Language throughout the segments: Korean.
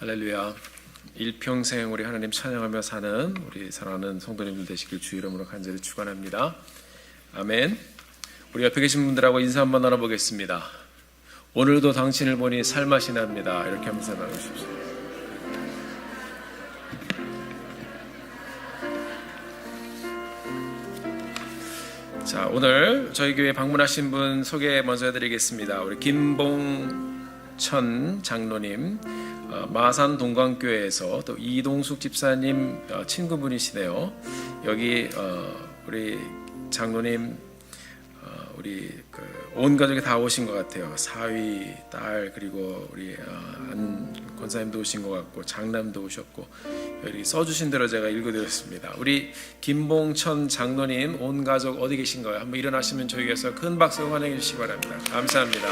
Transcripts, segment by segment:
할렐루야. 일평생 우리 하나님 찬양하며 사는 우리 사랑하는 성도님들 되시길 주 이름으로 간절히 축원합니다. 아멘. 우리 옆에 계신 분들하고 인사 한번 나눠보겠습니다. 오늘도 당신을 보니 살맛이 납니다. 이렇게 하면서 나누십시오. 자, 오늘 저희 교회 방문하신 분 소개 먼저 해드리겠습니다. 우리 김봉천 장로님, 마산 동광교회에서 또 이동숙 집사님 친구분이시네요. 여기 우리 장로님 우리 온 가족이 다 오신 것 같아요. 사위, 딸, 그리고 우리 안 권사님도 오신 것 같고 장남도 오셨고, 여기 써주신 대로 제가 읽어드렸습니다. 우리 김봉천 장로님 온 가족 어디 계신가요? 한번 일어나시면 저희에서 큰 박수 환영해 주시기 바랍니다. 감사합니다.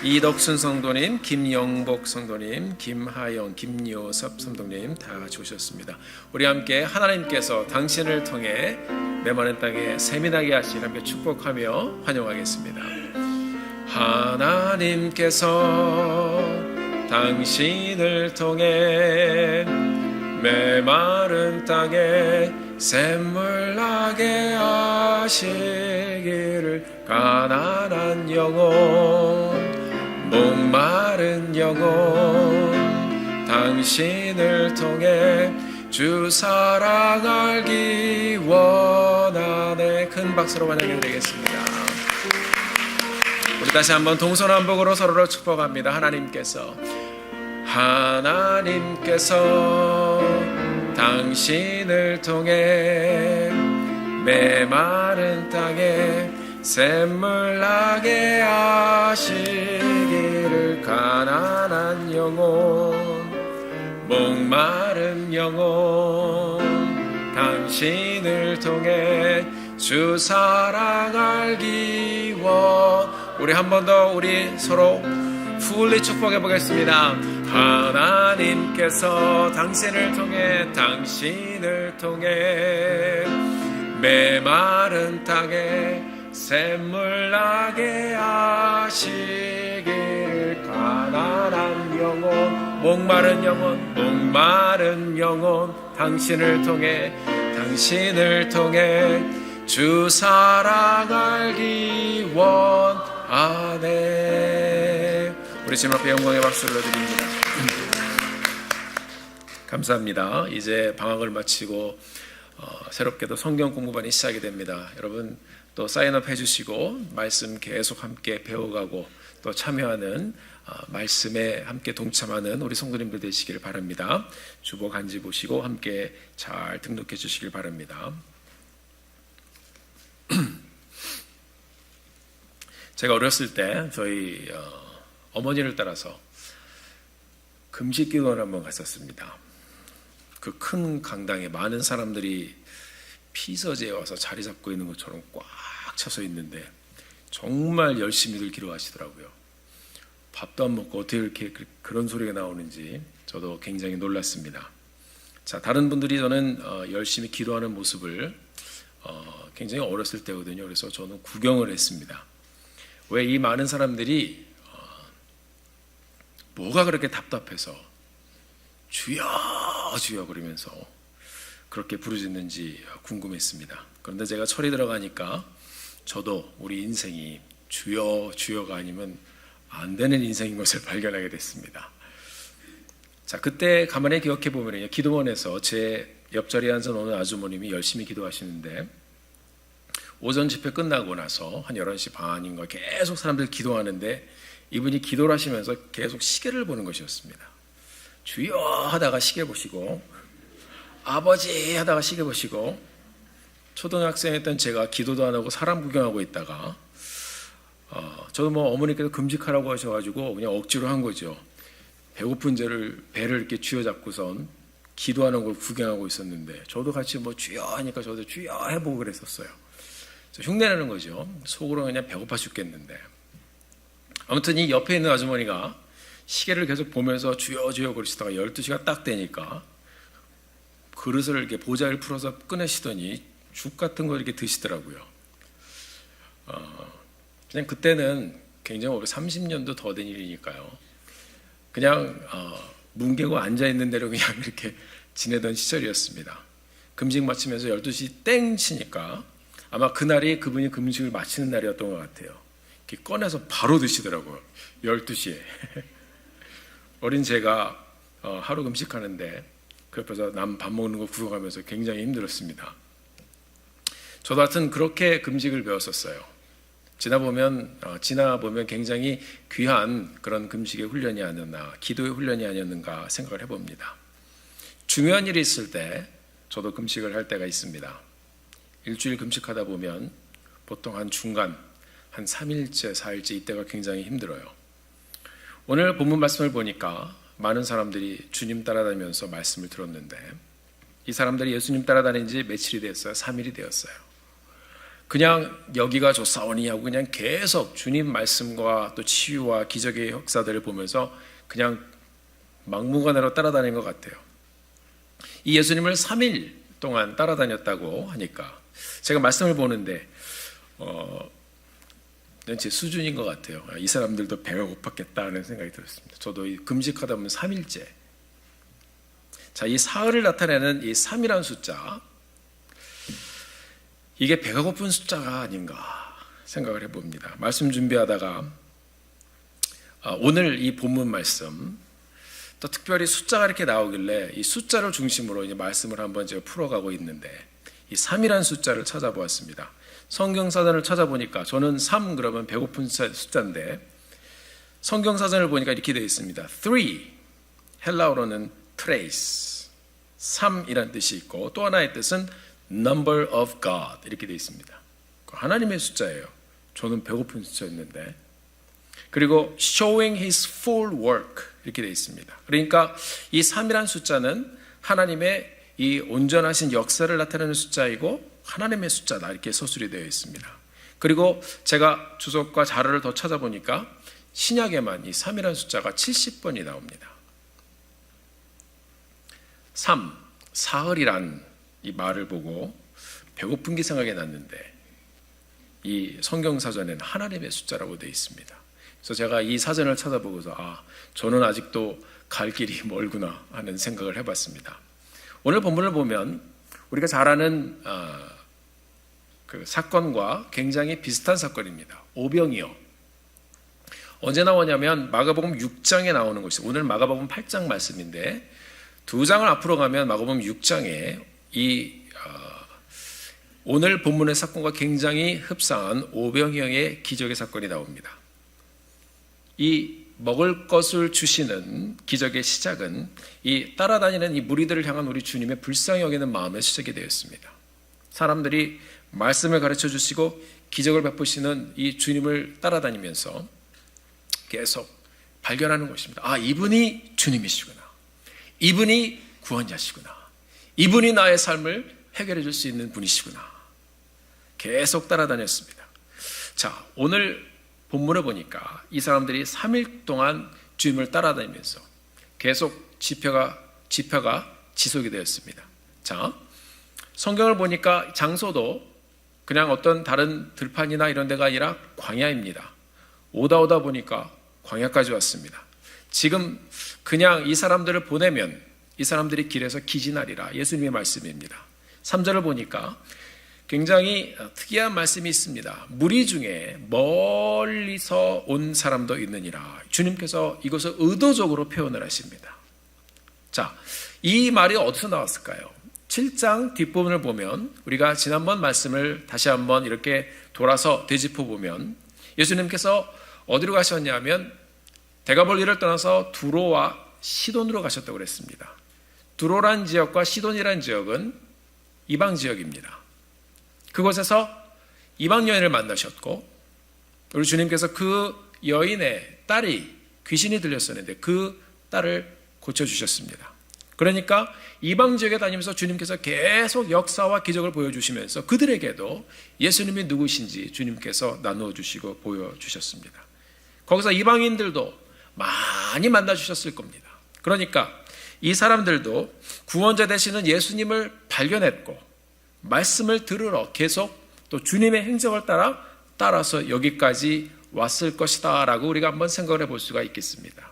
이덕순 성도님, 김영복 성도님, 김하영, 김요섭 성도님 다 같이 오셨습니다. 우리 함께 하나님께서 당신을 통해 메마른 땅에 세민하게 하시는 함께 축복하며 환영하겠습니다. 하나님께서 당신을 통해 메마른 땅에 샘물 나게 하시기를, 가난한 영혼, 목마른 영혼, 당신을 통해 주 사랑 알기 원하네. 큰 박수로 환영해 드리겠습니다. 우리 다시 한번 동서남북으로 서로를 축복합니다. 하나님께서 당신을 통해 메마른 땅에 샘물 나게 하시기를, 가난한 영혼, 목마른 영혼, 당신을 통해 주 사랑 알기 원. 우리 한 번 더 우리 서로 풀리 축복해 보겠습니다. 하나님께서 당신을 통해 메마른 땅에 샘물 나게 하시길, 가난한 영혼, 목마른 영혼, 당신을 통해 주 사랑 알기 원하네. 우리 주님 앞에 영광의 박수를 드립니다. 감사합니다. 이제 방학을 마치고 새롭게도 성경 공부반이 시작이 됩니다. 여러분 또 사인업 해주시고 말씀 계속 함께 배워가고 또 참여하는 말씀에 함께 동참하는 우리 성도님들 되시길 바랍니다. 주보 간지 보시고 함께 잘 등록해 주시길 바랍니다. 제가 어렸을 때 저희 어머니를 따라서 금식기도를 한번 갔었습니다. 그 큰 강당에 많은 사람들이 피서지에 와서 자리 잡고 있는 것처럼 꽉 차서 있는데 정말 열심히들 기도하시더라고요. 밥도 안 먹고 어떻게 이렇게 그런 소리가 나오는지 저도 굉장히 놀랐습니다. 자, 다른 분들이 저는 열심히 기도하는 모습을 굉장히 어렸을 때거든요. 그래서 저는 구경을 했습니다. 왜 이 많은 사람들이 뭐가 그렇게 답답해서 주여 주여 그러면서 그렇게 부르짖는지 궁금했습니다. 그런데 제가 철이 들어가니까 저도 우리 인생이 주여 주여가 아니면 안 되는 인생인 것을 발견하게 됐습니다. 자, 그때 가만히 기억해 보면 기도원에서 제 옆자리에 앉은 어느 아주머님이 열심히 기도하시는데, 오전 집회 끝나고 나서 한 11시 반인가 계속 사람들 기도하는데 이분이 기도를 하시면서 계속 시계를 보는 것이었습니다. 주여 하다가 시계 보시고, 아버지 하다가 시계 보시고, 초등학생이었던 제가 기도도 안 하고 사람 구경하고 있다가 저도 뭐 어머니께서 금식하라고 하셔가지고 그냥 억지로 한 거죠. 배고픈 배를 이렇게 쥐어잡고선 기도하는 걸 구경하고 있었는데, 저도 같이 뭐 주여 하니까 저도 주여 해보고 그랬었어요. 흉내내는 거죠. 속으로 그냥 배고파 죽겠는데. 아무튼 이 옆에 있는 아주머니가 시계를 계속 보면서 주여 주여 그러시다가 12시가 딱 되니까 그릇을 이렇게 보자를 풀어서 꺼내시더니 죽 같은 거 이렇게 드시더라고요. 그냥 그때는 굉장히 오래 30년도 더 된 일이니까요. 그냥 뭉개고 앉아있는 대로 그냥 이렇게 지내던 시절이었습니다. 금식 마치면서 12시 땡 치니까 아마 그날이 그분이 금식을 마치는 날이었던 것 같아요. 이렇게 꺼내서 바로 드시더라고요. 12시에. 어린 제가 하루 금식하는데 그 옆에서 남 밥 먹는 거 구경하면서 굉장히 힘들었습니다. 저도 하여튼 그렇게 금식을 배웠었어요. 지나보면 굉장히 귀한 그런 금식의 훈련이 아니었나, 기도의 훈련이 아니었는가 생각을 해봅니다. 중요한 일이 있을 때 저도 금식을 할 때가 있습니다. 일주일 금식하다 보면 보통 한 중간, 한 3일째, 4일째 이때가 굉장히 힘들어요. 오늘 본문 말씀을 보니까 많은 사람들이 주님 따라다니면서 말씀을 들었는데 이 사람들이 예수님 따라다닌 지 며칠이 되었어요? 3일이 되었어요. 그냥 여기가 좋사오니 하고 그냥 계속 주님 말씀과 또 치유와 기적의 역사들을 보면서 그냥 막무가내로 따라다닌 것 같아요. 이 예수님을 3일 동안 따라다녔다고 하니까 제가 말씀을 보는데 제 수준인 것 같아요. 이 사람들도 배가 고팠겠다 하는 생각이 들었습니다. 저도 금식하다 보면 3일째. 자, 이 사흘을 나타내는 이 3이라는 숫자, 이게 배가 고픈 숫자가 아닌가 생각을 해봅니다. 말씀 준비하다가 오늘 이 본문 말씀 또 특별히 숫자가 이렇게 나오길래 이 숫자를 중심으로 이제 말씀을 한번 제가 풀어가고 있는데 이 3이라는 숫자를 찾아보았습니다. 성경사전을 찾아보니까 저는 3 그러면 배고픈 숫자인데 성경사전을 보니까 이렇게 되어 있습니다. 3, 헬라어로는 트레이스, 3이라는 뜻이 있고 또 하나의 뜻은 number of God 이렇게 되어 있습니다. 하나님의 숫자예요. 저는 배고픈 숫자였는데 그리고 showing his full work 이렇게 되어 있습니다. 그러니까 이 3이라는 숫자는 하나님의 이 온전하신 역사를 나타내는 숫자이고 하나님의 숫자다 이렇게 서술이 되어 있습니다. 그리고 제가 주석과 자료를 더 찾아보니까 신약에만 이 3이라는 숫자가 70번이 나옵니다. 3, 사흘이란 이 말을 보고 배고픈 게 생각이 났는데 이 성경사전에는 하나님의 숫자라고 되어 있습니다. 그래서 제가 이 사전을 찾아보고서 저는 아직도 갈 길이 멀구나 하는 생각을 해봤습니다. 오늘 본문을 보면 우리가 잘 아는 그 사건과 굉장히 비슷한 사건입니다. 오병이어. 언제 나오냐면 마가복음 6장에 나오는 것이 오늘 마가복음 8장 말씀인데 두 장을 앞으로 가면 마가복음 6장에 오늘 본문의 사건과 굉장히 흡사한 오병이어의 기적의 사건이 나옵니다. 이 먹을 것을 주시는 기적의 시작은 이 따라다니는 이 무리들을 향한 우리 주님의 불쌍히 여기는 마음에 시작이 되었습니다. 사람들이 말씀을 가르쳐 주시고 기적을 베푸시는 이 주님을 따라다니면서 계속 발견하는 것입니다. 이분이 주님이시구나. 이분이 구원자시구나. 이분이 나의 삶을 해결해 줄 수 있는 분이시구나. 계속 따라다녔습니다. 자, 오늘 본문을 보니까 이 사람들이 3일 동안 주님을 따라다니면서 계속 집회가 지속이 되었습니다. 자, 성경을 보니까 장소도 그냥 어떤 다른 들판이나 이런 데가 아니라 광야입니다. 오다 보니까 광야까지 왔습니다. 지금 그냥 이 사람들을 보내면 이 사람들이 길에서 기진하리라 예수님의 말씀입니다. 3절을 보니까 굉장히 특이한 말씀이 있습니다. 무리 중에 멀리서 온 사람도 있느니라. 주님께서 이것을 의도적으로 표현을 하십니다. 자, 이 말이 어디서 나왔을까요? 7장 뒷부분을 보면 우리가 지난번 말씀을 다시 한번 이렇게 돌아서 되짚어 보면 예수님께서 어디로 가셨냐면 데가볼리를 떠나서 두로와 시돈으로 가셨다고 그랬습니다. 두로란 지역과 시돈이란 지역은 이방 지역입니다. 그곳에서 이방 여인을 만나셨고 우리 주님께서 그 여인의 딸이 귀신이 들렸었는데 그 딸을 고쳐주셨습니다. 그러니까 이방 지역에 다니면서 주님께서 계속 역사와 기적을 보여주시면서 그들에게도 예수님이 누구신지 주님께서 나누어 주시고 보여주셨습니다. 거기서 이방인들도 많이 만나주셨을 겁니다. 그러니까 이 사람들도 구원자 되시는 예수님을 발견했고 말씀을 들으러 계속 또 주님의 행적을 따라서 여기까지 왔을 것이다 라고 우리가 한번 생각을 해볼 수가 있겠습니다.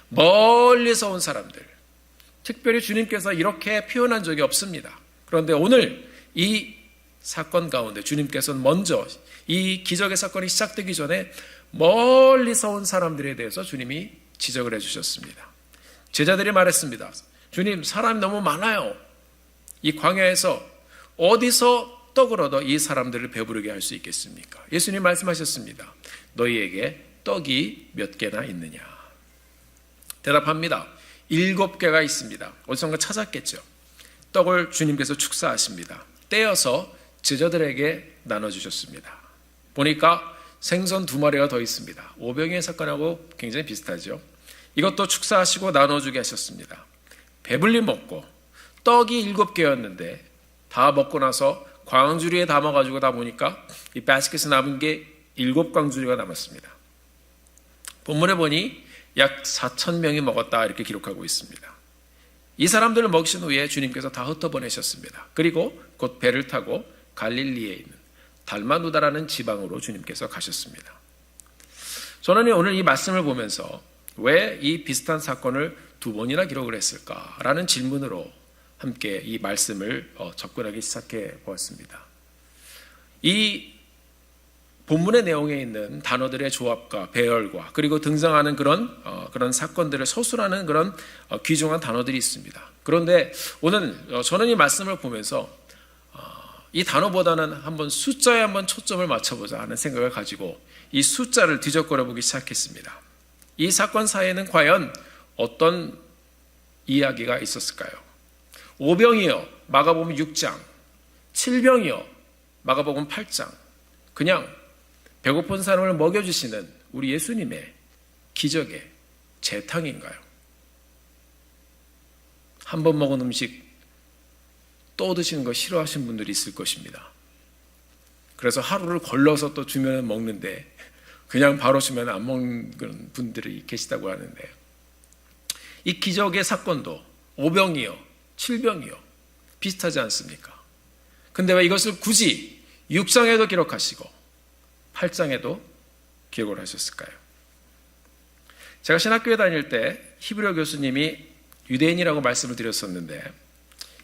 멀리서 온 사람들, 특별히 주님께서 이렇게 표현한 적이 없습니다. 그런데 오늘 이 사건 가운데 주님께서는 먼저 이 기적의 사건이 시작되기 전에 멀리서 온 사람들에 대해서 주님이 지적을 해주셨습니다. 제자들이 말했습니다. 주님, 사람이 너무 많아요. 이 광야에서 어디서 떡을 얻어 이 사람들을 배부르게 할 수 있겠습니까? 예수님 말씀하셨습니다. 너희에게 떡이 몇 개나 있느냐? 대답합니다. 7개가 있습니다. 어디선가 찾았겠죠. 떡을 주님께서 축사하십니다. 떼어서 제자들에게 나눠주셨습니다. 보니까 생선 2마리가 더 있습니다. 오병이의 사건하고 굉장히 비슷하죠. 이것도 축사하시고 나눠주게 하셨습니다. 배불리 먹고 떡이 7개였는데 다 먹고 나서 광주리에 담아가지고 다 보니까 이 바스켓에 남은 게 7광주리가 남았습니다. 본문에 보니 약 4,000명이 먹었다 이렇게 기록하고 있습니다. 이 사람들을 먹이신 후에 주님께서 다 흩어보내셨습니다. 그리고 곧 배를 타고 갈릴리에 있는 달마누다라는 지방으로 주님께서 가셨습니다. 저는 오늘 이 말씀을 보면서 왜 이 비슷한 사건을 2번이나 기록을 했을까라는 질문으로 함께 이 말씀을 접근하기 시작해 보았습니다. 이 본문의 내용에 있는 단어들의 조합과 배열과 그리고 등장하는 그런 사건들을 서술하는 그런 귀중한 단어들이 있습니다. 그런데 오늘 저는 이 말씀을 보면서 이 단어보다는 한번 숫자에 한번 초점을 맞춰보자 하는 생각을 가지고 이 숫자를 뒤적거려 보기 시작했습니다. 이 사건 사이에는 과연 어떤 이야기가 있었을까요? 5병이요, 마가복음 6장, 7병이요, 마가복음 8장. 그냥 배고픈 사람을 먹여주시는 우리 예수님의 기적의 재탕인가요? 한 번 먹은 음식 또 드시는 거 싫어하시는 분들이 있을 것입니다. 그래서 하루를 걸러서 또 주면 먹는데 그냥 바로 주면 안 먹는 분들이 계시다고 하는데, 이 기적의 사건도 5병이요 7병이요 비슷하지 않습니까? 근데 왜 이것을 굳이 6장에도 기록하시고 8장에도 기록을 하셨을까요? 제가 신학교에 다닐 때 히브리어 교수님이 유대인이라고 말씀을 드렸었는데,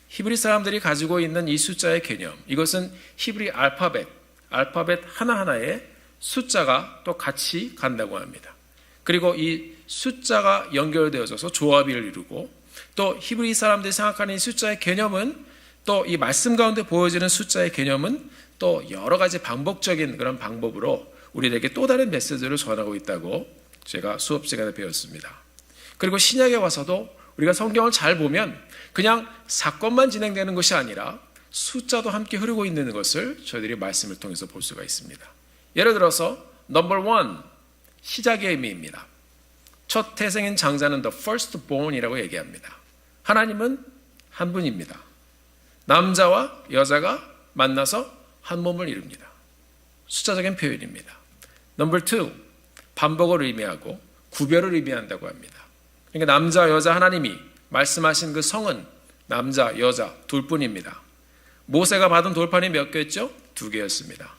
히브리 사람들이 가지고 있는 이 숫자의 개념, 이것은 히브리 알파벳 하나하나에 숫자가 또 같이 간다고 합니다. 그리고 이 숫자가 연결되어져서 조합을 이루고, 또 히브리 사람들이 생각하는 이 숫자의 개념은, 또 이 말씀 가운데 보여지는 숫자의 개념은 또 여러 가지 반복적인 그런 방법으로 우리에게 또 다른 메시지를 전하고 있다고 제가 수업 시간에 배웠습니다. 그리고 신약에 와서도 우리가 성경을 잘 보면 그냥 사건만 진행되는 것이 아니라 숫자도 함께 흐르고 있는 것을 저희들이 말씀을 통해서 볼 수가 있습니다. 예를 들어서 넘버 1, 시작의 의미입니다. 첫 태생인 장자는 the firstborn이라고 얘기합니다. 하나님은 한 분입니다. 남자와 여자가 만나서 한 몸을 이룹니다. 숫자적인 표현입니다. 넘버 2, 반복을 의미하고 구별을 의미한다고 합니다. 그러니까 남자, 여자 하나님이 말씀하신 그 성은 남자, 여자 둘뿐입니다. 모세가 받은 돌판이 몇 개였죠? 2개였습니다.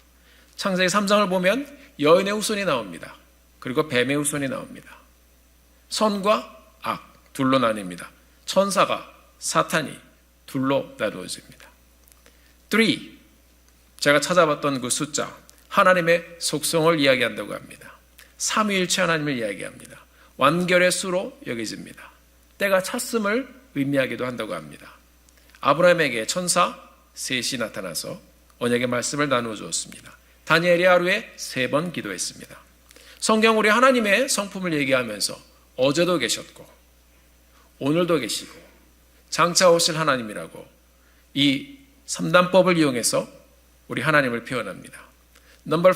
창세기 3장을 보면 여인의 후손이 나옵니다. 그리고 뱀의 후손이 나옵니다. 선과 악 둘로 나뉩니다. 천사가 사탄이 둘로 나누어집니다. 3, 제가 찾아봤던 그 숫자, 하나님의 속성을 이야기한다고 합니다. 삼위일체 하나님을 이야기합니다. 완결의 수로 여겨집니다. 때가 찼음을 의미하기도 한다고 합니다. 아브라함에게 천사 셋이 나타나서 언약의 말씀을 나누어 주었습니다. 다니엘이 하루에 3번 기도했습니다. 성경 우리 하나님의 성품을 얘기하면서 어제도 계셨고 오늘도 계시고 장차 오실 하나님이라고 이 3단법을 이용해서 우리 하나님을 표현합니다. 넘버 5,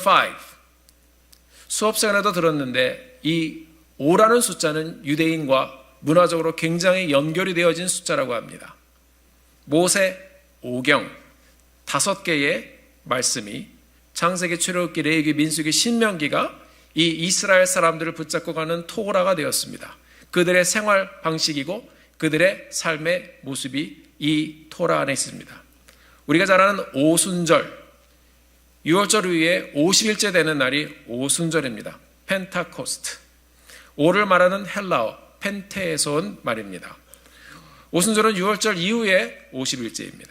수업 시간에도 들었는데 이 5라는 숫자는 유대인과 문화적으로 굉장히 연결이 되어진 숫자라고 합니다. 모세 오경 5개의 말씀이 창세기, 출애굽기, 레위기, 민수기, 신명기가 이 이스라엘 사람들을 붙잡고 가는 토라가 되었습니다. 그들의 생활 방식이고 그들의 삶의 모습이 이 토라 안에 있습니다. 우리가 잘 아는 오순절, 유월절 이후에 50일째 되는 날이 오순절입니다. 펜타코스트. 오를 말하는 헬라어 펜테에서 온 말입니다. 오순절은 유월절 이후에 50일째입니다.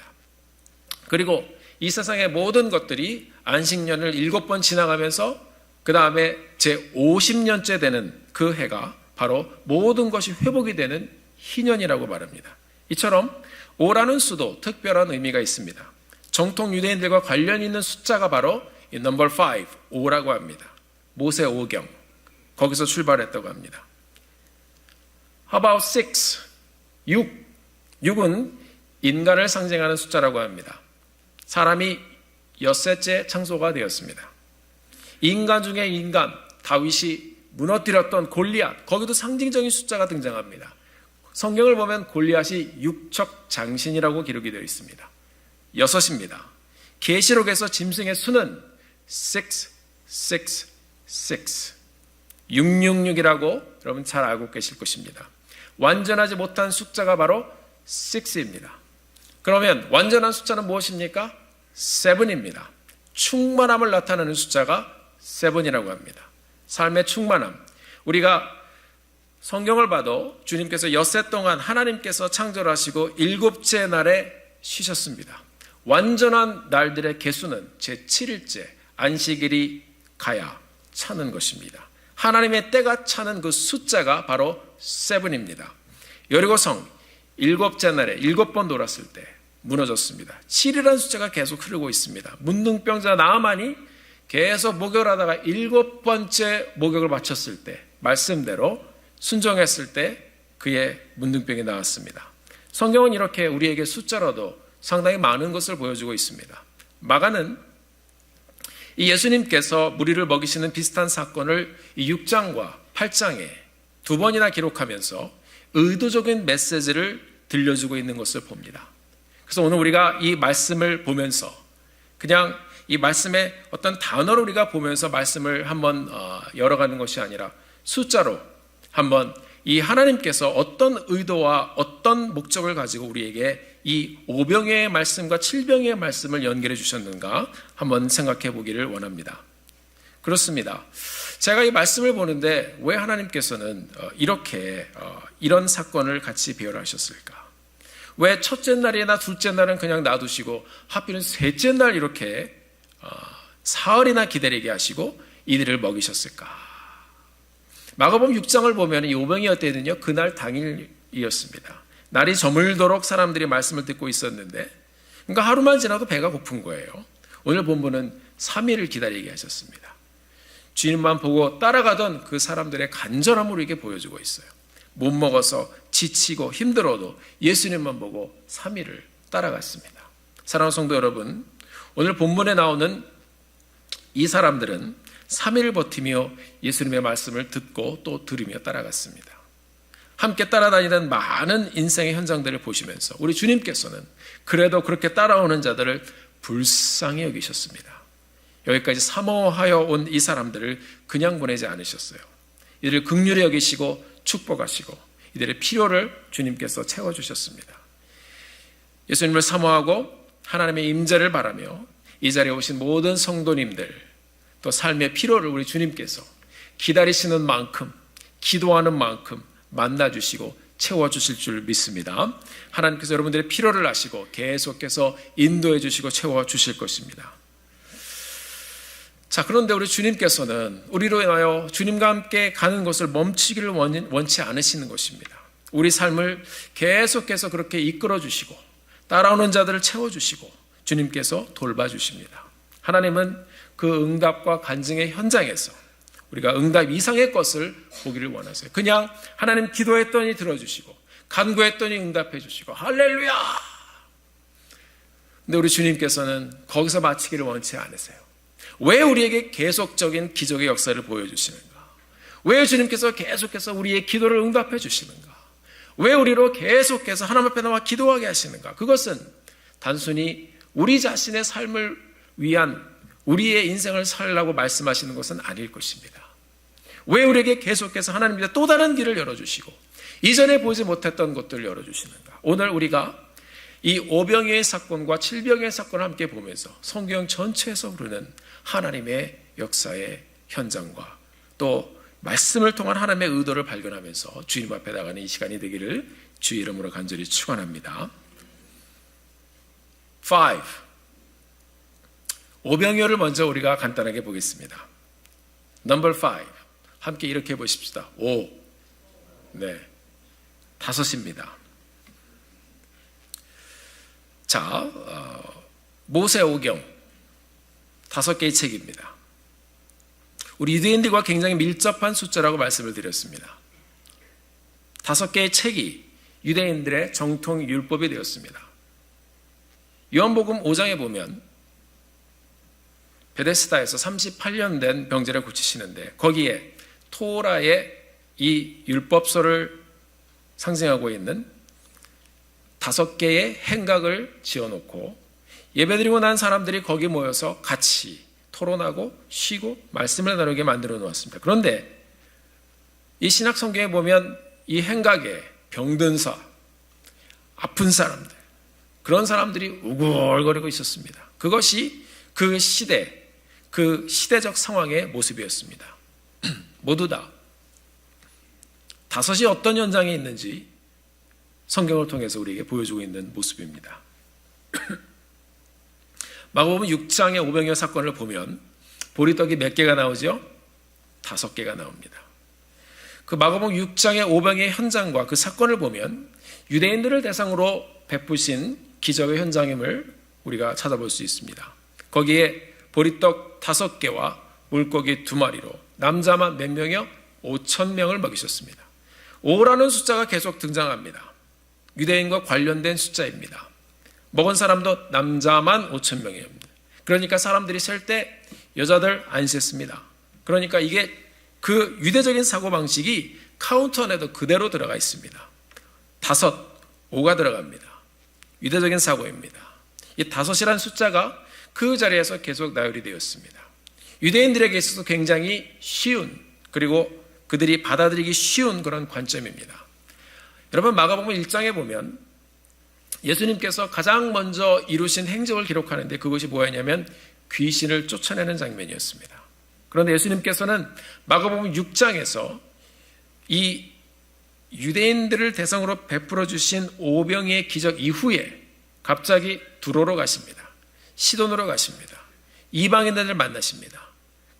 그리고 이 세상의 모든 것들이 안식년을 7번 지나가면서 그 다음에 제 50년째 되는 그 해가 바로 모든 것이 회복이 되는 희년이라고 말합니다. 이처럼 5라는 수도 특별한 의미가 있습니다. 정통 유대인들과 관련 있는 숫자가 바로 이 넘버 5, 5라고 합니다. 모세 오경, 거기서 출발했다고 합니다. How about 6? 6은 인간을 상징하는 숫자라고 합니다. 사람이 엿새째 창조가 되었습니다. 인간 중에 인간, 다윗이 무너뜨렸던 골리앗, 거기도 상징적인 숫자가 등장합니다. 성경을 보면 골리앗이 육척 장신이라고 기록이 되어 있습니다. 6입니다. 계시록에서 짐승의 수는 666이라고 여러분 잘 알고 계실 것입니다. 완전하지 못한 숫자가 바로 6입니다. 그러면 완전한 숫자는 무엇입니까? 7입니다. 충만함을 나타내는 숫자가 7이라고 합니다. 삶의 충만함. 우리가 성경을 봐도 주님께서 엿새 동안 하나님께서 창조를 하시고 7째 날에 쉬셨습니다. 완전한 날들의 개수는 제7일째 안식일이 가야 차는 것입니다. 하나님의 때가 차는 그 숫자가 바로 7입니다. 여리고성 7째 날에 7번 돌았을 때 무너졌습니다. 7이라는 숫자가 계속 흐르고 있습니다. 문둥병자 나아만이 계속 목욕을 하다가 7번째 목욕을 마쳤을 때 말씀대로 순종했을 때 그의 문둥병이 나왔습니다. 성경은 이렇게 우리에게 숫자로도 상당히 많은 것을 보여주고 있습니다. 마가는 이 예수님께서 무리를 먹이시는 비슷한 사건을 이 6장과 8장에 2번이나 기록하면서 의도적인 메시지를 들려주고 있는 것을 봅니다. 그래서 오늘 우리가 이 말씀을 보면서 그냥 이 말씀의 어떤 단어를 우리가 보면서 말씀을 한번 열어가는 것이 아니라 숫자로 한번 이 하나님께서 어떤 의도와 어떤 목적을 가지고 우리에게 이 5병의 말씀과 7병의 말씀을 연결해 주셨는가 한번 생각해 보기를 원합니다. 그렇습니다. 제가 이 말씀을 보는데 왜 하나님께서는 이렇게 이런 사건을 같이 배열하셨을까? 왜 첫째 날이나 둘째 날은 그냥 놔두시고 하필은 셋째 날 이렇게 사흘이나 기다리게 하시고 이들을 먹이셨을까? 마가복음 6장을 보면 이 오병이어때는요 그날 당일이었습니다. 날이 저물도록 사람들이 말씀을 듣고 있었는데 그러니까 하루만 지나도 배가 고픈 거예요. 오늘 본문은 3일을 기다리게 하셨습니다. 주님만 보고 따라가던 그 사람들의 간절함을 우리에게 보여주고 있어요. 못 먹어서 지치고 힘들어도 예수님만 보고 3일을 따라갔습니다. 사랑하는 성도 여러분, 오늘 본문에 나오는 이 사람들은 3일을 버티며 예수님의 말씀을 듣고 또 들으며 따라갔습니다. 함께 따라다니던 많은 인생의 현장들을 보시면서 우리 주님께서는 그래도 그렇게 따라오는 자들을 불쌍히 여기셨습니다. 여기까지 사모하여 온 이 사람들을 그냥 보내지 않으셨어요. 이들을 긍휼히 여기시고 축복하시고 이들의 필요를 주님께서 채워주셨습니다. 예수님을 사모하고 하나님의 임재를 바라며 이 자리에 오신 모든 성도님들 또 삶의 필요를 우리 주님께서 기다리시는 만큼 기도하는 만큼 만나주시고 채워주실 줄 믿습니다. 하나님께서 여러분들의 필요를 아시고 계속해서 인도해 주시고 채워주실 것입니다. 자, 그런데 우리 주님께서는 우리로 인하여 주님과 함께 가는 것을 멈추기를 원치 않으시는 것입니다. 우리 삶을 계속해서 그렇게 이끌어 주시고 따라오는 자들을 채워주시고 주님께서 돌봐주십니다. 하나님은 그 응답과 간증의 현장에서 우리가 응답 이상의 것을 보기를 원하세요. 그냥 하나님 기도했더니 들어주시고 간구했더니 응답해 주시고 할렐루야! 근데 우리 주님께서는 거기서 마치기를 원치 않으세요. 왜 우리에게 계속적인 기적의 역사를 보여주시는가? 왜 주님께서 계속해서 우리의 기도를 응답해 주시는가? 왜 우리로 계속해서 하나님 앞에 나와 기도하게 하시는가? 그것은 단순히 우리 자신의 삶을 위한 우리의 인생을 살라고 말씀하시는 것은 아닐 것입니다. 왜 우리에게 계속해서 하나님께서 또 다른 길을 열어주시고 이전에 보지 못했던 것들을 열어주시는가? 오늘 우리가 이 오병이어의 사건과 칠병이어의 사건을 함께 보면서 성경 전체에서 흐르는 하나님의 역사의 현장과 또 말씀을 통한 하나님의 의도를 발견하면서 주님 앞에 나가는 이 시간이 되기를 주의 이름으로 간절히 축원합니다. 5. 오병이어를 먼저 우리가 간단하게 보겠습니다. Number 5. 함께 이렇게 보십시다. 5. 네. 5입니다. 자, 모세오경 5개의 책입니다. 우리 유대인들과 굉장히 밀접한 숫자라고 말씀을 드렸습니다. 5개의 책이 유대인들의 정통 율법이 되었습니다. 요한복음 5장에 보면 베데스다에서 38년 된 병자를 고치시는데 거기에 토라의 이 율법서를 상징하고 있는 5개의 행각을 지어놓고 예배드리고 난 사람들이 거기 모여서 같이 토론하고 쉬고 말씀을 나누게 만들어 놓았습니다. 그런데 이 신약 성경에 보면 이 행각에 병든 사, 아픈 사람들, 그런 사람들이 우글거리고 있었습니다. 그것이 그 시대, 그 시대적 상황의 모습이었습니다. 모두 다 5이 어떤 현장에 있는지 성경을 통해서 우리에게 보여주고 있는 모습입니다. 마가복음 6장의 오병이어 사건을 보면 보리떡이 몇 개가 나오죠? 5개가 나옵니다. 그 마가복음 6장의 오병이어 현장과 그 사건을 보면 유대인들을 대상으로 베푸신 기적의 현장임을 우리가 찾아볼 수 있습니다. 거기에 보리떡 5개와 물고기 2마리로 남자만 몇 명이요? 5,000명을 먹이셨습니다. 5라는 숫자가 계속 등장합니다. 유대인과 관련된 숫자입니다. 먹은 사람도 남자만 5,000명입니다. 그러니까 사람들이 셀 때 여자들 안 셌습니다. 그러니까 이게 그 유대적인 사고방식이 카운트 안에도 그대로 들어가 있습니다. 5, 5가 들어갑니다. 유대적인 사고입니다. 이 5이라는 숫자가 그 자리에서 계속 나열이 되었습니다. 유대인들에게 있어서 굉장히 쉬운, 그리고 그들이 받아들이기 쉬운 그런 관점입니다. 여러분, 마가복음 1장에 보면 예수님께서 가장 먼저 이루신 행적을 기록하는데 그것이 뭐였냐면 귀신을 쫓아내는 장면이었습니다. 그런데 예수님께서는 마가복음 6장에서 이 유대인들을 대상으로 베풀어 주신 오병이의 기적 이후에 갑자기 두로로 가십니다. 시돈으로 가십니다. 이방인들을 만나십니다.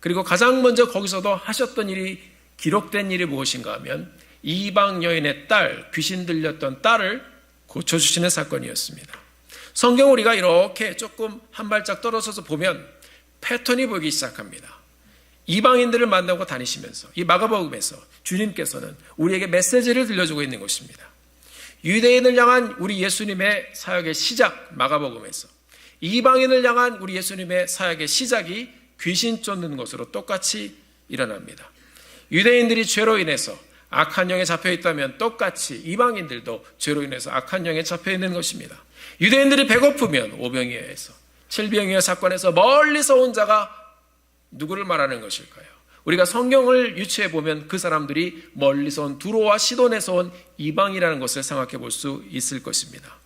그리고 가장 먼저 거기서도 하셨던 일이, 기록된 일이 무엇인가 하면 이방 여인의 딸, 귀신 들렸던 딸을 고쳐주시는 사건이었습니다. 성경 우리가 이렇게 조금 한 발짝 떨어져서 보면 패턴이 보이기 시작합니다. 이방인들을 만나고 다니시면서 이 마가복음에서 주님께서는 우리에게 메시지를 들려주고 있는 것입니다. 유대인을 향한 우리 예수님의 사역의 시작, 마가복음에서 이방인을 향한 우리 예수님의 사역의 시작이 귀신 쫓는 것으로 똑같이 일어납니다. 유대인들이 죄로 인해서 악한 영에 잡혀 있다면 똑같이 이방인들도 죄로 인해서 악한 영에 잡혀 있는 것입니다. 유대인들이 배고프면 오병이어에서, 칠병이어 사건에서 멀리서 온 자가 누구를 말하는 것일까요? 우리가 성경을 유추해 보면 그 사람들이 멀리서 온 두로와 시돈에서 온 이방이라는 것을 생각해 볼 수 있을 것입니다.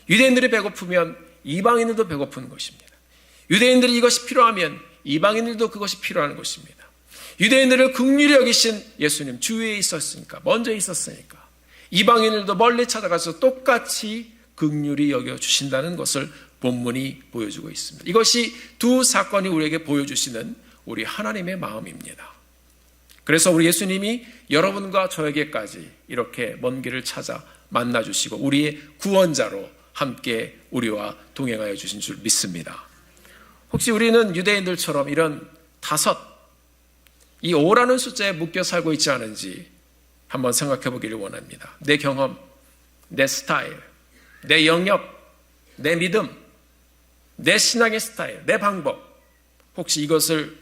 유대인들이 배고프면 이방인들도 배고픈 것입니다. 유대인들이 이것이 필요하면 이방인들도 그것이 필요한 것입니다. 유대인들을 긍휼히 여기신 예수님 주위에 있었으니까, 먼저 있었으니까 이방인들도 멀리 찾아가서 똑같이 긍휼히 여겨주신다는 것을 본문이 보여주고 있습니다. 이것이 두 사건이 우리에게 보여주시는 우리 하나님의 마음입니다. 그래서 우리 예수님이 여러분과 저에게까지 이렇게 먼 길을 찾아 만나주시고 우리의 구원자로 함께 우리와 동행하여 주신 줄 믿습니다. 혹시 우리는 유대인들처럼 이런 5, 이 5라는 숫자에 묶여 살고 있지 않은지 한번 생각해 보기를 원합니다. 내 경험, 내 스타일, 내 영역, 내 믿음, 내 신앙의 스타일, 내 방법, 혹시 이것을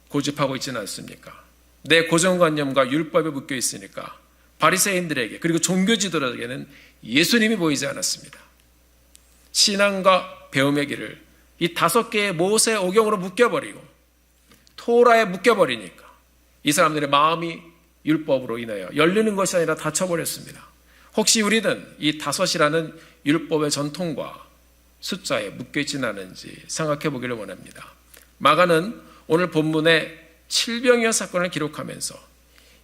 고집하고 있지는 않습니까? 내 고정관념과 율법에 묶여 있으니까 바리새인들에게, 그리고 종교 지도자에게는 예수님이 보이지 않았습니다. 신앙과 배움의 길을 이 5개의 모세 오경으로 묶여버리고 토라에 묶여버리니까 이 사람들의 마음이 율법으로 인하여 열리는 것이 아니라 닫혀버렸습니다. 혹시 우리는 이 5이라는 율법의 전통과 숫자에 묶여있지는 않은지 생각해 보기를 원합니다. 마가는 오늘 본문의 칠병이어 사건을 기록하면서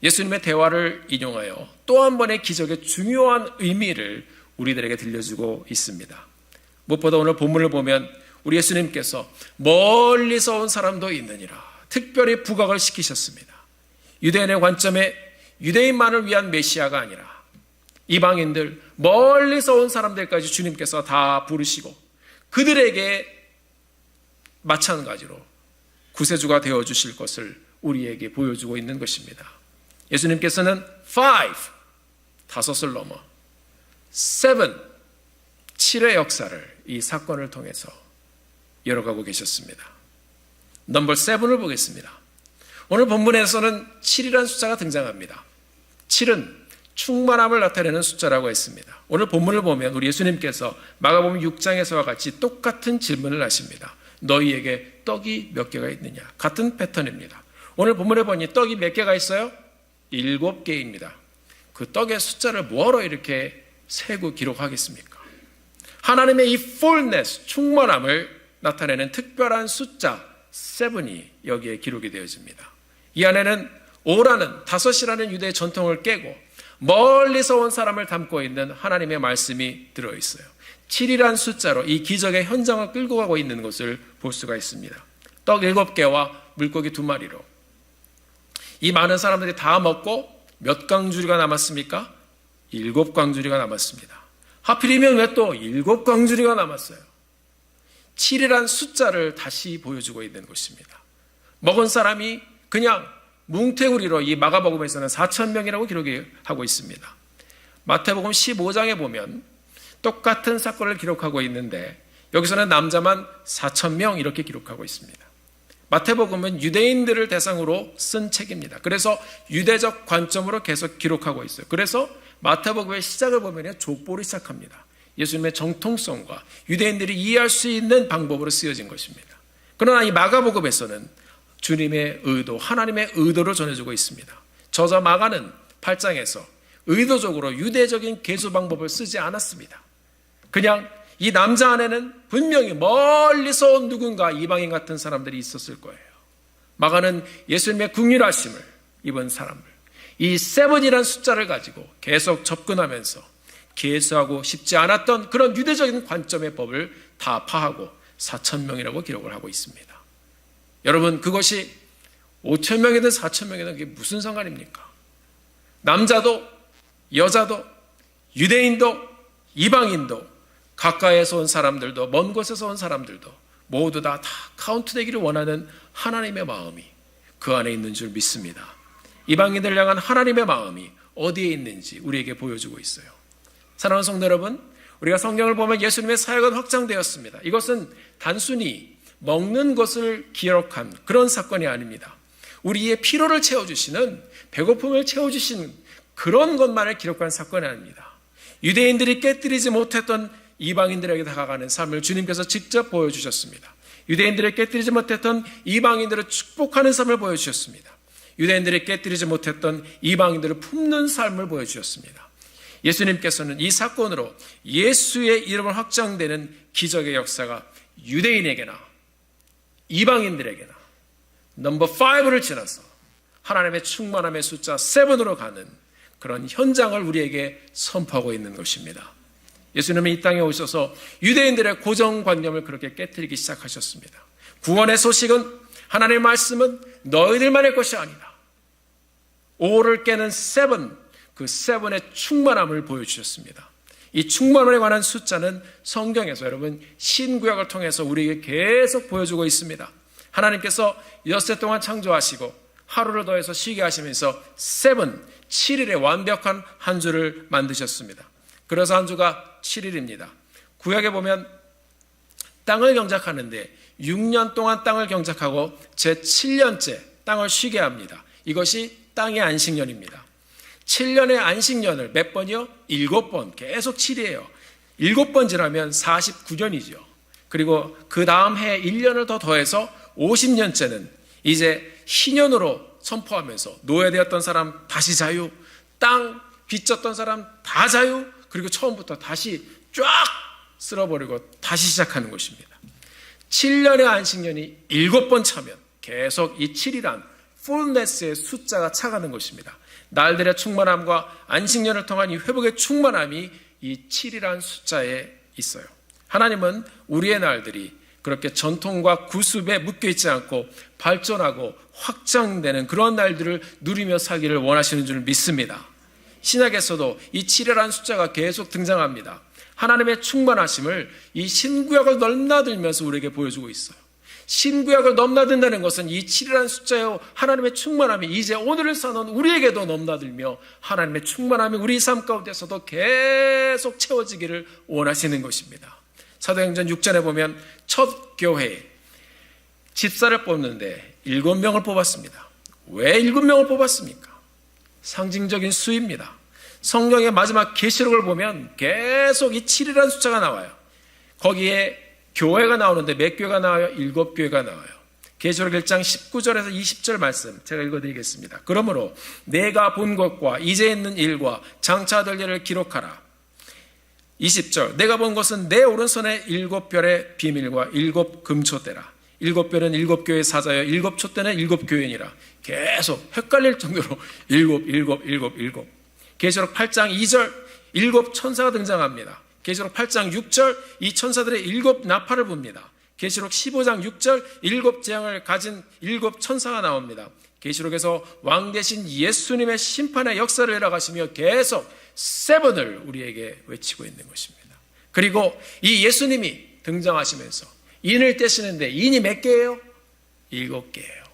예수님의 대화를 인용하여 또 한 번의 기적의 중요한 의미를 우리들에게 들려주고 있습니다. 무엇보다 오늘 본문을 보면 우리 예수님께서 멀리서 온 사람도 있느니라 특별히 부각을 시키셨습니다. 유대인의 관점에 유대인만을 위한 메시아가 아니라 이방인들, 멀리서 온 사람들까지 주님께서 다 부르시고 그들에게 마찬가지로 구세주가 되어주실 것을 우리에게 보여주고 있는 것입니다. 예수님께서는 5을 넘어 7의 역사를 이 사건을 통해서 열어가고 계셨습니다. 넘버 7을 보겠습니다. 오늘 본문에서는 7이라는 숫자가 등장합니다. 7은 충만함을 나타내는 숫자라고 했습니다. 오늘 본문을 보면 우리 예수님께서 마가복음 6장에서와 같이 똑같은 질문을 하십니다. 너희에게 떡이 몇 개가 있느냐? 같은 패턴입니다. 오늘 본문에 보니 떡이 몇 개가 있어요? 7개입니다. 그 떡의 숫자를 뭐하러 이렇게 세고 기록하겠습니까? 하나님의 이 fullness, 충만함을 나타내는 특별한 숫자 7이 여기에 기록이 되어집니다. 이 안에는 5라는 5이라는 유대의 전통을 깨고 멀리서 온 사람을 담고 있는 하나님의 말씀이 들어있어요. 7이란 숫자로 이 기적의 현장을 끌고 가고 있는 것을 볼 수가 있습니다. 떡 7개와 물고기 2마리로 이 많은 사람들이 다 먹고 몇 광주리가 남았습니까? 7광주리가 남았습니다. 하필이면 왜 또 7광주리가 남았어요? 7이란 숫자를 다시 보여주고 있는 것입니다. 먹은 사람이 그냥 뭉태구리로 이 마가복음에서는 4,000명이라고 기록이 하고 있습니다. 마태복음 15장에 보면 똑같은 사건을 기록하고 있는데 여기서는 남자만 4,000명 이렇게 기록하고 있습니다. 마태복음은 유대인들을 대상으로 쓴 책입니다. 그래서 유대적 관점으로 계속 기록하고 있어요. 그래서 마태복음의 시작을 보면 족보를 시작합니다. 예수님의 정통성과 유대인들이 이해할 수 있는 방법으로 쓰여진 것입니다. 그러나 이 마가복음에서는 주님의 의도, 하나님의 의도를 전해주고 있습니다. 저자 마가는 8장에서 의도적으로 유대적인 계수 방법을 쓰지 않았습니다. 그냥 이 남자 안에는 분명히 멀리서 온 누군가 이방인 같은 사람들이 있었을 거예요. 마가는 예수님의 긍휼하심을 입은 사람을 이 7이라는 숫자를 가지고 계속 접근하면서 계수하고 싶지 않았던 그런 유대적인 관점의 법을 다 파하고 4,000명이라고 기록을 하고 있습니다. 여러분, 그것이 5,000명이든 4,000명이든 그게 무슨 상관입니까? 남자도 여자도 유대인도 이방인도 가까이에서 온 사람들도 먼 곳에서 온 사람들도 모두 다 카운트되기를 원하는 하나님의 마음이 그 안에 있는 줄 믿습니다. 이방인들을 향한 하나님의 마음이 어디에 있는지 우리에게 보여주고 있어요. 사랑하는 성도 여러분, 우리가 성경을 보면 예수님의 사역은 확장되었습니다. 이것은 단순히 먹는 것을 기록한 그런 사건이 아닙니다. 우리의 피로를 채워주시는, 배고픔을 채워주시는 그런 것만을 기록한 사건이 아닙니다. 유대인들이 깨뜨리지 못했던 이방인들에게 다가가는 삶을 주님께서 직접 보여주셨습니다. 유대인들이 깨뜨리지 못했던 이방인들을 축복하는 삶을 보여주셨습니다. 유대인들이 깨뜨리지 못했던 이방인들을 품는 삶을 보여주셨습니다. 예수님께서는 이 사건으로 예수의 이름을 확장되는 기적의 역사가 유대인에게나 이방인들에게나 넘버 5를 지나서 하나님의 충만함의 숫자 7으로 가는 그런 현장을 우리에게 선포하고 있는 것입니다. 예수님은 이 땅에 오셔서 유대인들의 고정관념을 그렇게 깨뜨리기 시작하셨습니다. 구원의 소식은, 하나님의 말씀은 너희들만의 것이 아니다. 5를 깨는 7, 그 7의 충만함을 보여주셨습니다. 이 충만함에 관한 숫자는 성경에서 여러분 신구약을 통해서 우리에게 계속 보여주고 있습니다. 하나님께서 엿새 동안 창조하시고 하루를 더해서 쉬게 하시면서 7일의 완벽한 한 주를 만드셨습니다. 그래서 한 주가 7일입니다. 구약에 보면 땅을 경작하는데 6년 동안 땅을 경작하고 제7년째 땅을 쉬게 합니다. 이것이 땅의 안식년입니다. 7년의 안식년을 몇 번이요? 7번. 계속 7이에요. 7번 지나면 49년이죠. 그리고 그 다음 해 1년을 더 더해서 50년째는 이제 희년으로 선포하면서 노예되었던 사람 다시 자유, 땅 빚졌던 사람 다 자유, 그리고 처음부터 다시 쫙 쓸어버리고 다시 시작하는 것입니다. 7년의 안식년이 7번 차면 계속 이 7이란 풀네스의 숫자가 차가는 것입니다. 날들의 충만함과 안식년을 통한 이 회복의 충만함이 이 7이란 숫자에 있어요. 하나님은 우리의 날들이 그렇게 전통과 구습에 묶여있지 않고 발전하고 확장되는 그런 날들을 누리며 살기를 원하시는 줄 믿습니다. 신약에서도 이 7이라는 숫자가 계속 등장합니다. 하나님의 충만하심을 이 신구약을 넘나들면서 우리에게 보여주고 있어요. 신구약을 넘나든다는 것은 이 7이라는 숫자요 하나님의 충만함이 이제 오늘을 사는 우리에게도 넘나들며 하나님의 충만함이 우리 삶 가운데서도 계속 채워지기를 원하시는 것입니다. 사도행전 6장에 보면 첫 교회에 집사를 뽑는데 7명을 뽑았습니다. 왜 7명을 뽑았습니까? 상징적인 수입니다. 성경의 마지막 계시록을 보면 계속 이 7이라는 숫자가 나와요. 거기에 교회가 나오는데 몇 교회가 나와요? 7교회가 나와요. 계시록 1장 19절에서 20절 말씀 제가 읽어드리겠습니다. 그러므로 내가 본 것과 이제 있는 일과 장차 될 일을 기록하라. 20절 내가 본 것은 내 오른손에 7별의 비밀과 7 금초대라. 7별은 7교회 사자여 7촛대는 7교회니라. 계속 헷갈릴 정도로 7. 계시록 8장 2절 7 천사가 등장합니다. 계시록 8장 6절 이 천사들의 7 나팔을 붑니다. 계시록 15장 6절 7 재앙을 가진 7 천사가 나옵니다. 계시록에서 왕 대신 예수님의 심판의 역사를 해나가시며 계속 7을 우리에게 외치고 있는 것입니다. 그리고 이 예수님이 등장하시면서 인을 떼시는데 인이 몇 개예요? 7개예요.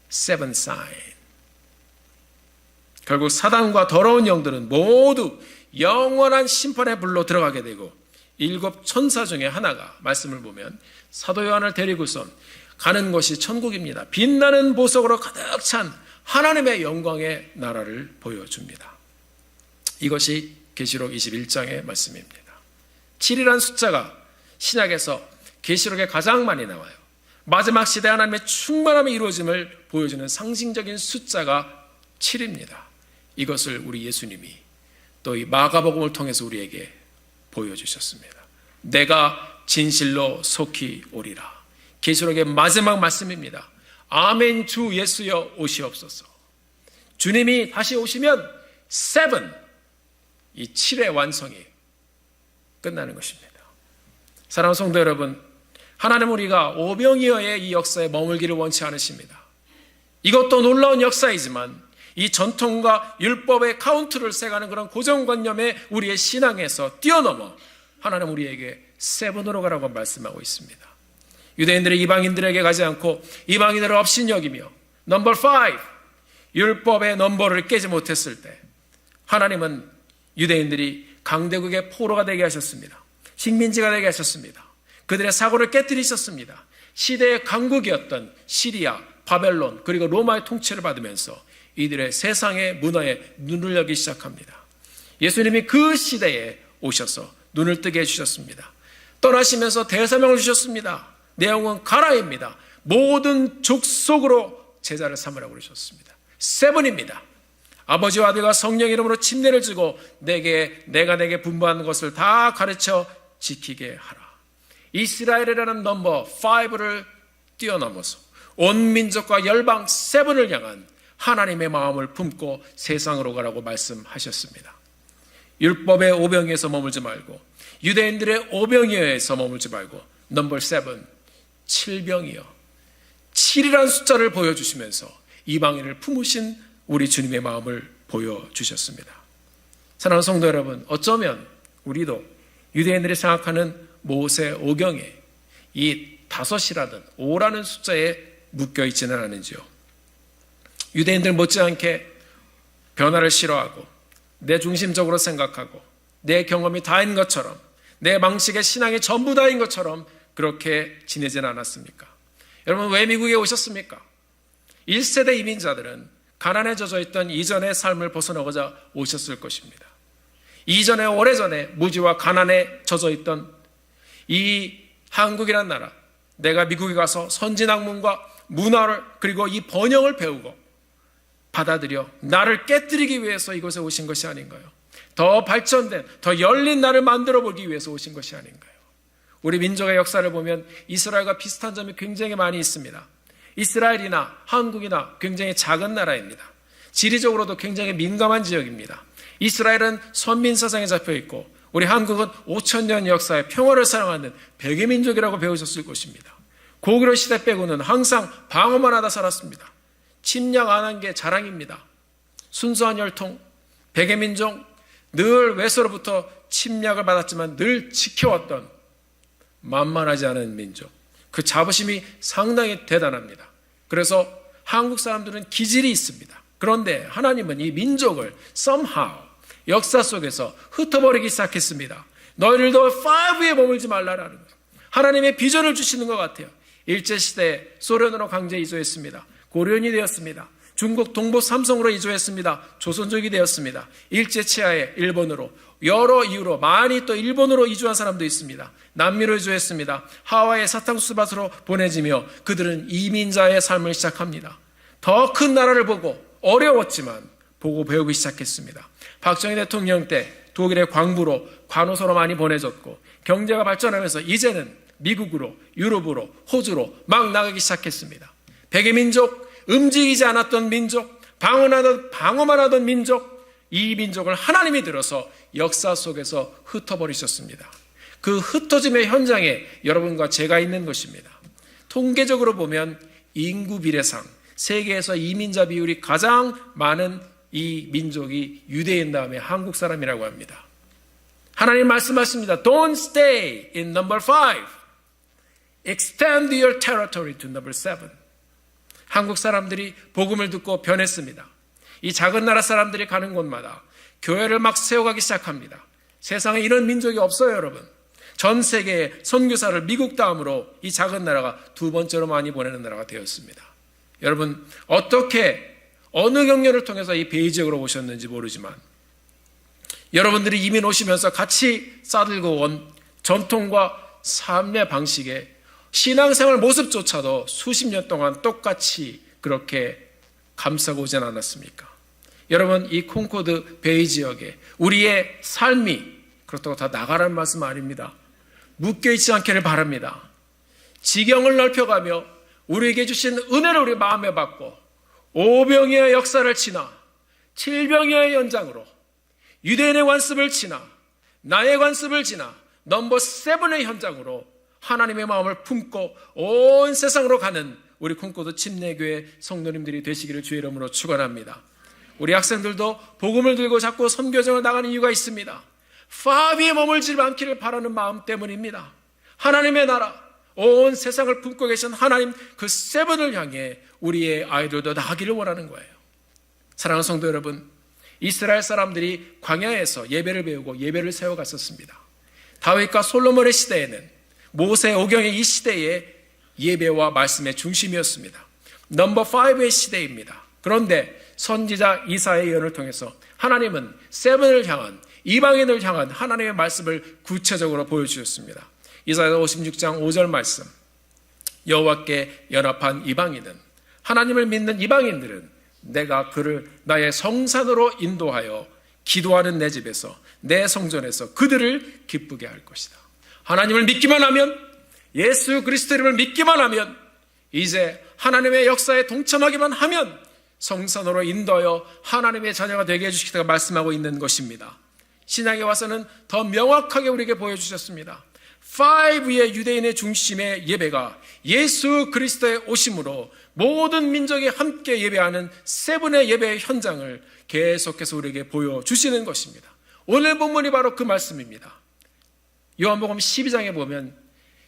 7 sign. 결국 사단과 더러운 영들은 모두 영원한 심판의 불로 들어가게 되고 7 천사 중에 하나가 말씀을 보면 사도 요한을 데리고선 가는 것이 천국입니다. 빛나는 보석으로 가득 찬 하나님의 영광의 나라를 보여줍니다. 이것이 계시록 21장의 말씀입니다. 7이라는 숫자가 신약에서 계시록에 가장 많이 나와요. 마지막 시대 하나님의 충만함이 이루어짐을 보여주는 상징적인 숫자가 7입니다. 이것을 우리 예수님이 또 이 마가복음을 통해서 우리에게 보여주셨습니다. 내가 진실로 속히 오리라. 계시록의 마지막 말씀입니다. 아멘 주 예수여 오시옵소서. 주님이 다시 오시면 7, 이 7의 완성이 끝나는 것입니다. 사랑하는 성도 여러분, 하나님은 우리가 오병이어의 이 역사에 머물기를 원치 않으십니다. 이것도 놀라운 역사이지만 이 전통과 율법의 카운트를 세가는 그런 고정관념의 우리의 신앙에서 뛰어넘어 하나님 우리에게 7으로 가라고 말씀하고 있습니다. 유대인들이 이방인들에게 가지 않고 이방인들을 업신여기며 넘버 5, 율법의 넘버를 깨지 못했을 때 하나님은 유대인들이 강대국의 포로가 되게 하셨습니다. 식민지가 되게 하셨습니다. 그들의 사고를 깨뜨리셨습니다. 시대의 강국이었던 시리아, 바벨론 그리고 로마의 통치를 받으면서 이들의 세상의 문화에 눈을 열기 시작합니다. 예수님이 그 시대에 오셔서 눈을 뜨게 해주셨습니다. 떠나시면서 대사명을 주셨습니다. 내용은 가라입니다. 모든 족속으로 제자를 삼으라고 그러셨습니다. 7입니다. 아버지와 아들과 성령 이름으로 침례를 주고 내가 내게 분부한 것을 다 가르쳐 지키게 하라. 이스라엘이라는 넘버 5를 뛰어넘어서 온 민족과 열방 7을 향한 하나님의 마음을 품고 세상으로 가라고 말씀하셨습니다. 율법의 오병이어서 머물지 말고 유대인들의 오병이어에서 머물지 말고 넘버 7, 7병이요 7이라는 숫자를 보여주시면서 이방인을 품으신 우리 주님의 마음을 보여주셨습니다. 사랑하는 성도 여러분, 어쩌면 우리도 유대인들이 생각하는 모세 오경에 이 5이라든 5라는 숫자에 묶여있지는 않은지요. 유대인들 못지않게 변화를 싫어하고 내 중심적으로 생각하고 내 경험이 다인 것처럼 내 방식의 신앙이 전부 다인 것처럼 그렇게 지내지는 않았습니까? 여러분 왜 미국에 오셨습니까? 1세대 이민자들은 가난에 젖어있던 이전의 삶을 벗어나고자 오셨을 것입니다. 이전에 오래전에 무지와 가난에 젖어있던 이 한국이란 나라, 내가 미국에 가서 선진학문과 문화를 그리고 이 번영을 배우고 받아들여 나를 깨뜨리기 위해서 이곳에 오신 것이 아닌가요? 더 발전된, 더 열린 나를 만들어 보기 위해서 오신 것이 아닌가요? 우리 민족의 역사를 보면 이스라엘과 비슷한 점이 굉장히 많이 있습니다. 이스라엘이나 한국이나 굉장히 작은 나라입니다. 지리적으로도 굉장히 민감한 지역입니다. 이스라엘은 선민 사상에 잡혀 있고 우리 한국은 5,000년 역사의 평화를 사랑하는 백의 민족이라고 배우셨을 것입니다. 고구려 시대 빼고는 항상 방어만 하다 살았습니다. 침략 안 한 게 자랑입니다. 순수한 혈통, 백의 민족, 늘 외서로부터 침략을 받았지만 늘 지켜왔던 만만하지 않은 민족. 그 자부심이 상당히 대단합니다. 그래서 한국 사람들은 기질이 있습니다. 그런데 하나님은 이 민족을 somehow 역사 속에서 흩어버리기 시작했습니다. 너희들도 5에 머물지 말라라는 거예요. 하나님의 비전을 주시는 것 같아요. 일제시대에 소련으로 강제 이주했습니다. 고려인이 되었습니다. 중국 동부 삼성으로 이주했습니다. 조선족이 되었습니다. 일제 치하에 일본으로, 여러 이유로 많이 또 일본으로 이주한 사람도 있습니다. 남미로 이주했습니다. 하와이의 사탕수수밭으로 보내지며 그들은 이민자의 삶을 시작합니다. 더 큰 나라를 보고 어려웠지만 보고 배우기 시작했습니다. 박정희 대통령 때 독일의 광부로 관호서로 많이 보내졌고 경제가 발전하면서 이제는 미국으로, 유럽으로, 호주로 막 나가기 시작했습니다. 백의 민족, 움직이지 않았던 민족, 방어만 하던 민족, 이 민족을 하나님이 들어서 역사 속에서 흩어버리셨습니다. 그 흩어짐의 현장에 여러분과 제가 있는 것입니다. 통계적으로 보면 인구 비례상 세계에서 이민자 비율이 가장 많은 이 민족이 유대인 다음에 한국 사람이라고 합니다. 하나님 말씀하십니다. Don't stay in number 5. Extend your territory to number 7. 한국 사람들이 복음을 듣고 변했습니다. 이 작은 나라 사람들이 가는 곳마다 교회를 막 세워가기 시작합니다. 세상에 이런 민족이 없어요, 여러분. 전 세계에 선교사를 미국 다음으로 이 작은 나라가 두 번째로 많이 보내는 나라가 되었습니다. 여러분, 어떻게 어느 경로를 통해서 이 베이 지역으로 오셨는지 모르지만 여러분들이 이민 오시면서 같이 싸들고 온 전통과 삶의 방식에 신앙생활 모습조차도 수십 년 동안 똑같이 그렇게 감싸고 오진 않았습니까? 여러분, 이 콩코드 베이 지역에 우리의 삶이 그렇다고 다 나가라는 말씀 아닙니다. 묶여있지 않기를 바랍니다. 지경을 넓혀가며 우리에게 주신 은혜를 우리 마음에 받고 오병이어의 역사를 지나 칠병이어의 연장으로 유대인의 관습을 지나 나의 관습을 지나 넘버 7의 현장으로 하나님의 마음을 품고 온 세상으로 가는 우리 콩코드 침례교회 성도님들이 되시기를 주의 이름으로 축원합니다. 우리 학생들도 복음을 들고 자꾸 선교정을 나가는 이유가 있습니다. 파비에 머물지 않기를 바라는 마음 때문입니다. 하나님의 나라, 온 세상을 품고 계신 하나님 그 7을 향해 우리의 아이들도 나가기를 원하는 거예요. 사랑하는 성도 여러분, 이스라엘 사람들이 광야에서 예배를 배우고 예배를 세워갔었습니다. 다윗과 솔로몬의 시대에는 모세 오경의 이 시대의 예배와 말씀의 중심이었습니다. 넘버 5의 시대입니다. 그런데 선지자 이사야의 예언을 통해서 하나님은 7을 향한 이방인을 향한 하나님의 말씀을 구체적으로 보여주셨습니다. 이사야 56장 5절 말씀, 여호와께 연합한 이방인은, 하나님을 믿는 이방인들은 내가 그를 나의 성산으로 인도하여 기도하는 내 집에서 내 성전에서 그들을 기쁘게 할 것이다. 하나님을 믿기만 하면, 예수 그리스도 이름을 믿기만 하면, 이제 하나님의 역사에 동참하기만 하면 성산으로 인도하여 하나님의 자녀가 되게 해주시겠다고 말씀하고 있는 것입니다. 신약에 와서는 더 명확하게 우리에게 보여주셨습니다. 5의 유대인의 중심의 예배가 예수 그리스도의 오심으로 모든 민족이 함께 예배하는 7의 예배의 현장을 계속해서 우리에게 보여주시는 것입니다. 오늘 본문이 바로 그 말씀입니다. 요한복음 12장에 보면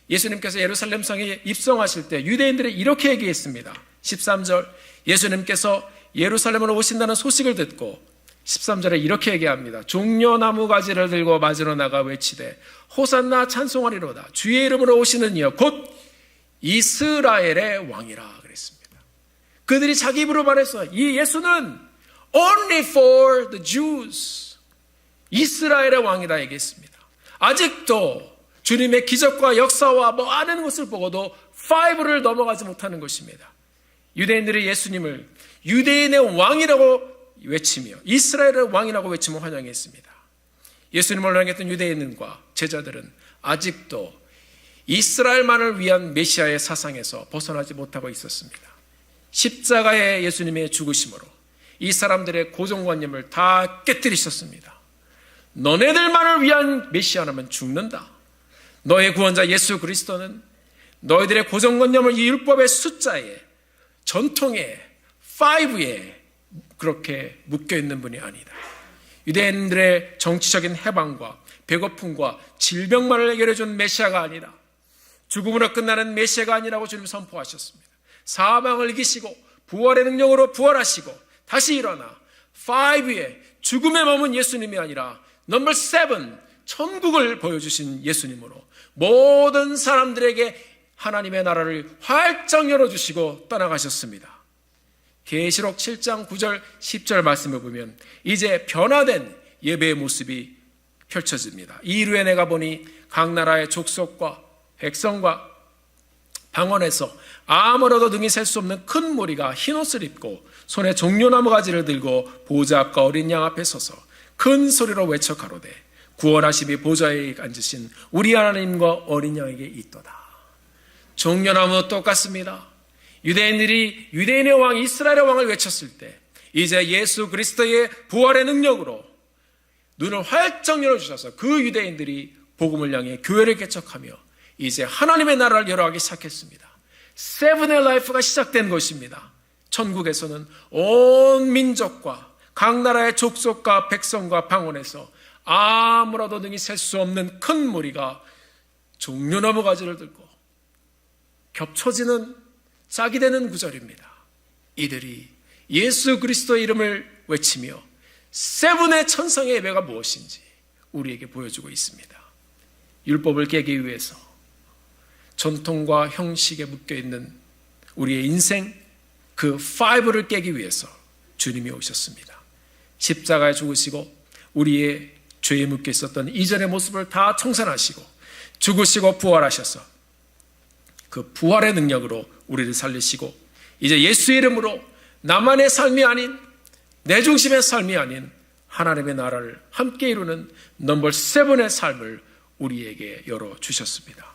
예수님께서 예루살렘 성에 입성하실 때 유대인들이 이렇게 얘기했습니다. 13절, 예수님께서 예루살렘으로 오신다는 소식을 듣고 13절에 이렇게 얘기합니다. 종려나무 가지를 들고 맞으러 나가 외치되 호산나 찬송하리로다. 주의 이름으로 오시는 이여 곧 이스라엘의 왕이라 그랬습니다. 그들이 자기 입으로 말해서 이 예수는 only for the Jews, 이스라엘의 왕이다 얘기했습니다. 아직도 주님의 기적과 역사와 많은 것을 보고도 5를 넘어가지 못하는 것입니다. 유대인들이 예수님을 유대인의 왕이라고 외치며 이스라엘의 왕이라고 외치며 환영했습니다. 예수님을 향했던 유대인과 제자들은 아직도 이스라엘만을 위한 메시아의 사상에서 벗어나지 못하고 있었습니다. 십자가의 예수님의 죽으심으로 이 사람들의 고정관념을 다 깨뜨리셨습니다. 너네들만을 위한 메시아라면 죽는다. 너의 구원자 예수 그리스도는 너희들의 고정관념을 이 율법의 숫자에, 전통에, 5에 그렇게 묶여있는 분이 아니다. 유대인들의 정치적인 해방과 배고픔과 질병만을 해결해준 메시아가 아니라 죽음으로 끝나는 메시아가 아니라고 주님 선포하셨습니다. 사망을 이기시고 부활의 능력으로 부활하시고 다시 일어나 5에 죽음에 머문 예수님이 아니라 넘버 7 천국을 보여주신 예수님으로 모든 사람들에게 하나님의 나라를 활짝 열어주시고 떠나가셨습니다. 계시록 7장 9절 10절 말씀을 보면 이제 변화된 예배의 모습이 펼쳐집니다. 이루에 내가 보니 각 나라의 족속과 백성과 방언에서 아무로도 능히 셀 수 없는 큰 무리가 흰옷을 입고 손에 종려나무 가지를 들고 보좌 앞과 어린 양 앞에 서서 큰 소리로 외쳐 가로되 구원하심이 보좌에 앉으신 우리 하나님과 어린 양에게 있도다. 종려나무 똑같습니다. 유대인들이 유대인의 왕 이스라엘의 왕을 외쳤을 때 이제 예수 그리스도의 부활의 능력으로 눈을 활짝 열어주셔서 그 유대인들이 복음을 향해 교회를 개척하며 이제 하나님의 나라를 열어가기 시작했습니다. 세븐의 라이프가 시작된 것입니다. 천국에서는 온 민족과 각 나라의 족속과 백성과 방언에서 아무라도 능히 셀 수 없는 큰 무리가 종려나무 가지를 들고 겹쳐지는 짝이 되는 구절입니다. 이들이 예수 그리스도의 이름을 외치며 세븐의 천상의 예배가 무엇인지 우리에게 보여주고 있습니다. 율법을 깨기 위해서 전통과 형식에 묶여있는 우리의 인생 그 5를 깨기 위해서 주님이 오셨습니다. 십자가에 죽으시고 우리의 죄에 묶여 있었던 이전의 모습을 다 청산하시고 죽으시고 부활하셔서 그 부활의 능력으로 우리를 살리시고 이제 예수의 이름으로 나만의 삶이 아닌 내 중심의 삶이 아닌 하나님의 나라를 함께 이루는 넘버 7의 삶을 우리에게 열어주셨습니다.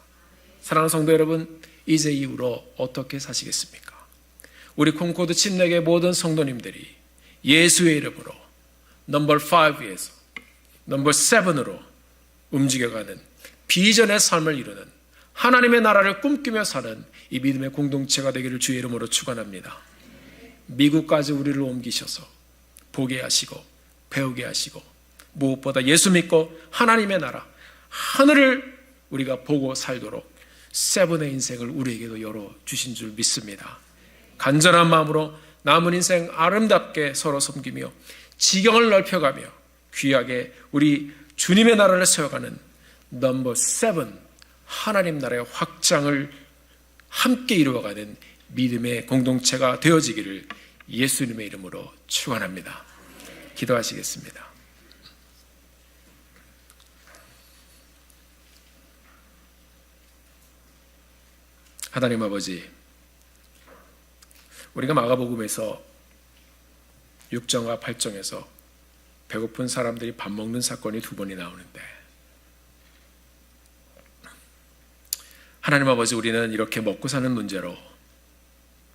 사랑하는 성도 여러분, 이제 이후로 어떻게 사시겠습니까? 우리 콩코드 침례교회 모든 성도님들이 예수의 이름으로 넘버 5에서 넘버 7으로 움직여가는 비전의 삶을 이루는 하나님의 나라를 꿈꾸며 사는 이 믿음의 공동체가 되기를 주의 이름으로 축원합니다. 미국까지 우리를 옮기셔서 보게 하시고 배우게 하시고 무엇보다 예수 믿고 하나님의 나라 하늘을 우리가 보고 살도록 7의 인생을 우리에게도 열어주신 줄 믿습니다. 간절한 마음으로 남은 인생 아름답게 서로 섬기며 지경을 넓혀가며 귀하게 우리 주님의 나라를 세워가는 넘버 7 하나님 나라의 확장을 함께 이루어가는 믿음의 공동체가 되어지기를 예수님의 이름으로 축원합니다. 기도하시겠습니다. 하나님 아버지, 우리가 마가복음에서 6장과 8장에서 배고픈 사람들이 밥 먹는 사건이 2번이 나오는데 하나님 아버지, 우리는 이렇게 먹고 사는 문제로,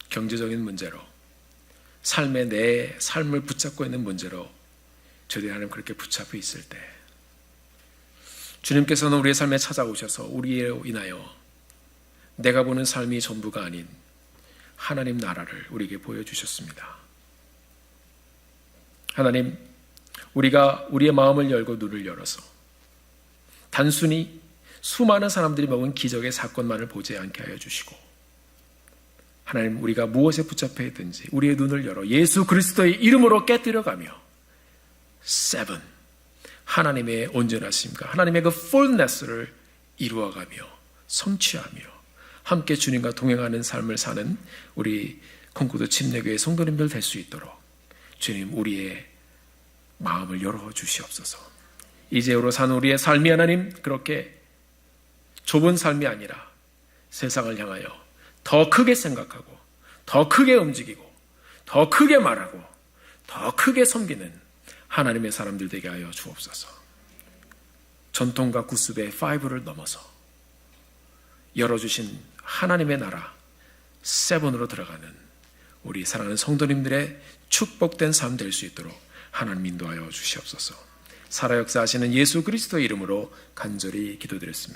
경제적인 문제로, 내 삶을 붙잡고 있는 문제로 저희들이 하나님 그렇게 붙잡혀 있을 때 주님께서는 우리의 삶에 찾아오셔서 우리로 인하여 내가 보는 삶이 전부가 아닌 하나님 나라를 우리에게 보여주셨습니다. 하나님, 우리가 우리의 마음을 열고 눈을 열어서 단순히 수많은 사람들이 먹은 기적의 사건만을 보지 않게 하여 주시고 하나님, 우리가 무엇에 붙잡혀 있든지 우리의 눈을 열어 예수 그리스도의 이름으로 깨뜨려가며 7 하나님의 온전하심과 하나님의 그 fullness를 이루어가며 성취하며 함께 주님과 동행하는 삶을 사는 우리 콩쿠드 침례교회 성도님들 될 수 있도록 주님, 우리의 마음을 열어주시옵소서. 이제로 사는 우리의 삶이 하나님 그렇게 좁은 삶이 아니라 세상을 향하여 더 크게 생각하고 더 크게 움직이고 더 크게 말하고 더 크게 섬기는 하나님의 사람들 되게 하여 주옵소서. 전통과 구습의 5를 넘어서 열어주신 하나님의 나라 7으로 들어가는 우리 사랑하는 성도님들의 축복된 삶 될 수 있도록 하나님 인도하여 주시옵소서. 살아 역사하시는 예수 그리스도의 이름으로 간절히 기도드렸습니다.